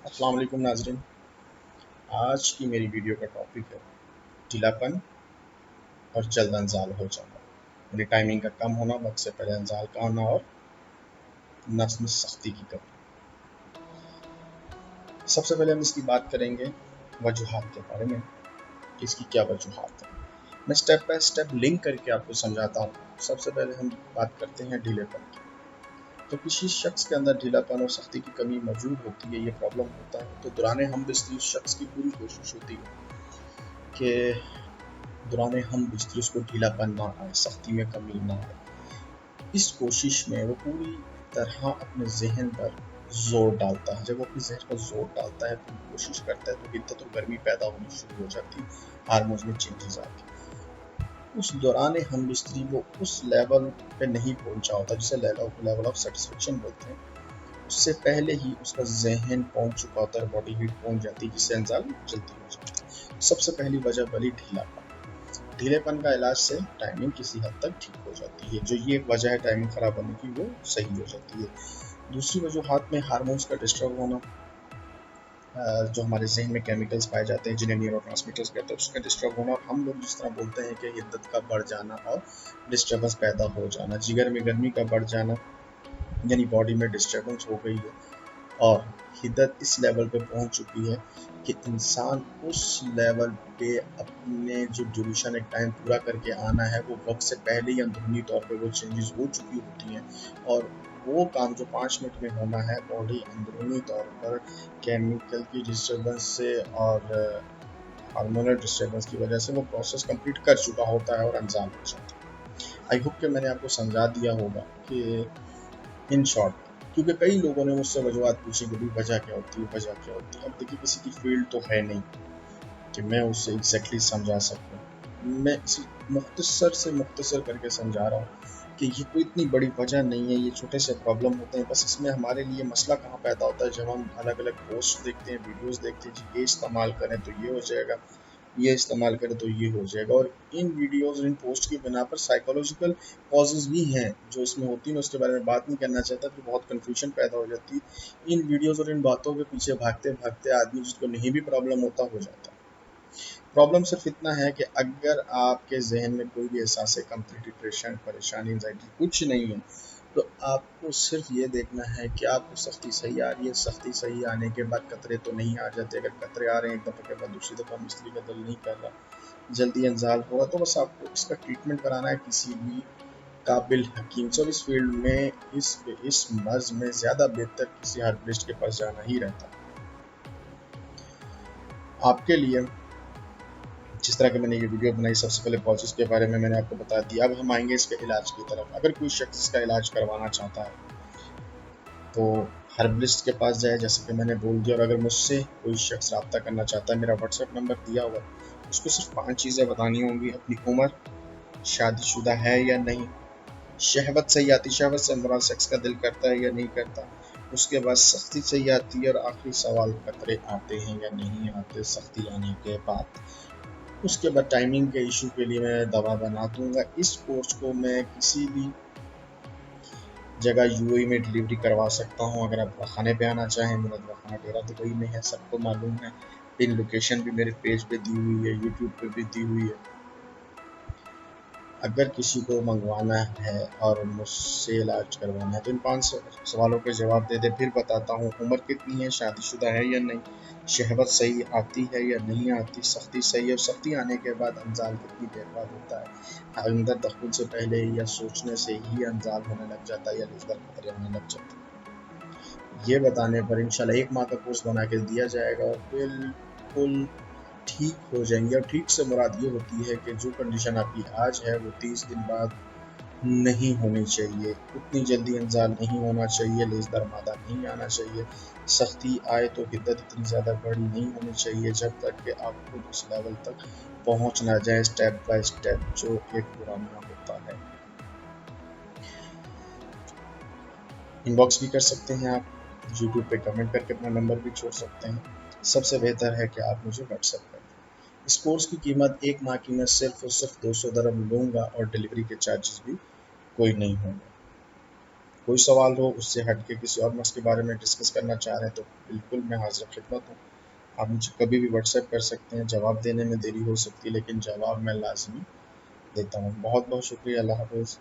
अस्सलाम वालेकुम नाज़रीन। आज की मेरी वीडियो का टॉपिक है ढीलापन और जल्द अंजाल हो जाना, यानी टाइमिंग का कम होना, वक्त से पहले अंजाल का होना और नस में सख्ती की कमी। सबसे पहले हम इसकी बात करेंगे वजूहात के बारे में कि इसकी क्या वजूहात है। मैं स्टेप बाय स्टेप लिंक करके आपको समझाता हूँ। सबसे पहले हम बात करते हैं ढीलेपन की। तो किसी शख्स के अंदर ढीलापन और सख्ती की कमी मौजूद होती है, ये प्रॉब्लम होता है, तो दौरान हम बिस्ती उस शख्स की पूरी कोशिश होती है कि दौरान हम बिस्तर उसको ढीलापन ना आए, सख्ती में कमी ना आए। इस कोशिश में वो पूरी तरह अपने जहन पर जोर डालता है। जब वो अपने जहन पर जोर डालता है, पूरी कोशिश करता है, तो हिद्दत और गर्मी पैदा होनी शुरू हो जाती है, हार्मोन्स में चेंजेस आती है। उस दौरान हम बिस्तरी वो उस लेवल पे नहीं पहुंचा होता जिसे लेवल ऑफ सेटिस्फेक्शन बोलते हैं। उससे पहले ही उसका जहन पहुंच चुका होता है, बॉडी हीट पहुंच जाती है, जिससे इंसान जल्दी हो जाता है। सबसे पहली वजह बनी ढीलापन। ढीलेपन का इलाज से टाइमिंग किसी हद तक ठीक हो जाती है। जो ये वजह है टाइमिंग खराब होने की, वो सही हो जाती है। दूसरी वजूहात में हार्मोन्स का डिस्टर्ब होना, जो हमारे जहन में केमिकल्स पाए जाते हैं जिन्हें न्यूरोट्रांसमीटर्स कहते हैं, उसका डिस्टर्ब होना। और हम लोग जिस तरह बोलते हैं कि हिद्दत का बढ़ जाना और डिस्टर्बेंस पैदा हो जाना, जिगर में गर्मी का बढ़ जाना, यानी बॉडी में डिस्टर्बेंस हो गई है और हिद्दत इस लेवल पे पहुंच चुकी है कि इंसान उस लेवल पे अपने जो ड्यूरेशन एक टाइम पूरा करके आना है, वो वक्त से पहले ही अंदरूनी तौर पे वो चेंजेस हो चुकी होती हैं। और वो काम जो 5 मिनट में होना है, बॉडी अंदरूनी तौर पर केमिकल की डिस्टर्बेंस से और हार्मोनल डिस्टर्बेंस की वजह से वो प्रोसेस कंप्लीट कर चुका होता है और अंजाम हो जाता है। आई होप कि मैंने आपको समझा दिया होगा कि इन शॉर्ट, क्योंकि कई लोगों ने मुझसे वजूहत पूछी कि भाई वजह क्या होती है, वजह क्या होती है। अब देखिए, किसी की फील्ड तो है नहीं कि मैं उससे एग्जैक्टली समझा सकूं। मैं इसी मुख्तसर से मुख्तसर करके समझा रहा हूँ कि ये कोई इतनी बड़ी वजह नहीं है, ये छोटे से प्रॉब्लम होते हैं। बस इसमें हमारे लिए मसला कहाँ पैदा होता है, जब हम अलग अलग पोस्ट देखते हैं, वीडियोस देखते हैं, जी ये इस्तेमाल करें तो ये हो जाएगा, ये इस्तेमाल करें तो ये हो जाएगा। और इन वीडियोस इन पोस्ट की बिना पर साइकोलॉजिकल कॉजेज भी हैं जो इसमें होती है। मैं उसके बारे में बात नहीं करना चाहता, फिर बहुत कन्फ्यूजन पैदा हो जाती है। इन वीडियोस और इन बातों के पीछे भागते भागते आदमी जिसको नहीं भी प्रॉब्लम होता हो जाता है। प्रॉब्लम सिर्फ इतना है कि अगर आपके जहन में कोई भी एहसास कमतरी, डिप्रेशन, परेशानी, एंजाइटी कुछ नहीं है, तो आपको सिर्फ ये देखना है कि आपको सख्ती सही आ रही है। सख्ती सही आने के बाद कतरे तो नहीं आ जाते। अगर कतरे आ रहे हैं एक दफ़े के बाद दूसरी दफ़ा मिस्त्री का दिल नहीं कर रहा, जल्दी इंजाल होगा, तो बस आपको इसका ट्रीटमेंट कराना है किसी भी काबिल हकीम से। और इस फील्ड में इस मर्ज में ज़्यादा बेहतर किसी हार्बलिस्ट के पास जाना ही रहता है आपके लिए। जिस तरह की मैंने ये वीडियो बनाई, सबसे पहले कॉजेज़ के बारे में मैंने आपको बता दिया। अब हम आएंगे इसके इलाज की तरफ। अगर कोई शख्स इसका इलाज करवाना चाहता है तो हर्बलिस्ट के पास जाए, जैसे कि मैंने बोल दिया। और अगर मुझसे कोई शख्स रब्ता करना चाहता है, मेरा व्हाट्सएप नंबर दिया हुआ है। उसको सिर्फ 5 चीज़ें बतानी होंगी: अपनी उम्र, शादीशुदा है या नहीं, शहवत सही आती, शहवत से मुराद सेक्स का दिल करता है या नहीं करता, उसके बाद सख्ती सही आती है, और आखिरी सवाल खतरे आते हैं या नहीं आते सख्ती आने के बाद। उसके बाद टाइमिंग के इशू के लिए मैं दवा बना दूंगा। इस कोर्स को मैं किसी भी जगह यूएई में डिलीवरी करवा सकता हूँ। अगर आप दवाखाने पे आना चाहें, मेरा दवाखाना डेरा दुबई में है, सबको मालूम है। पिन लोकेशन भी मेरे पेज पे दी हुई है, यूट्यूब पे भी दी हुई है। अगर किसी को मंगवाना है और मुझसे इलाज करवाना है, तो इन 5 सवालों के जवाब दे दे। फिर बताता हूँ: उम्र कितनी है, शादीशुदा है या नहीं, शहवत सही आती है या नहीं आती, सख्ती सही है, और सख्ती आने के बाद अंजाल कितनी देर बाद होता है, अंदर दखल से पहले या सोचने से ही अंजाल होने लग जाता है या लेजर खतरे होने लग जाते हैं। ये बताने पर इंशाल्लाह 1 माह का कोर्स बना के दिया जाएगा और बिल्कुल ठीक हो जाएंगे। और ठीक से मुराद ये होती है कि जो कंडीशन आपकी आज है, वो 30 दिन बाद नहीं होनी चाहिए। उतनी जल्दी इंजाल नहीं होना चाहिए, लेजदार मादा नहीं आना चाहिए, सख्ती आए तो हिद्दत इतनी ज़्यादा बड़ी नहीं होनी चाहिए, जब तक कि आप खुद उस लेवल तक पहुंच ना जाए, स्टेप बाय स्टेप जो एक पुराना होता है। इनबॉक्स भी कर सकते हैं आप, यूट्यूब पे कमेंट करके अपना नंबर भी छोड़ सकते हैं। सबसे बेहतर है कि आप मुझे व्हाट्सएप कर दें। इस कोर्स की कीमत 1 माह की मैं सिर्फ और सिर्फ 200 दरम लूँगा और डिलीवरी के चार्जेस भी कोई नहीं होंगे। कोई सवाल हो, उससे हट के किसी और मसले के बारे में डिस्कस करना चाह रहे हैं तो बिल्कुल मैं हाजिर खिदमत हूँ। आप मुझे कभी भी व्हाट्सएप कर सकते हैं। जवाब देने में देरी हो सकती है लेकिन जवाब मैं लाजमी देता हूँ। बहुत बहुत शुक्रिया। अल्लाह हाफ़िज़।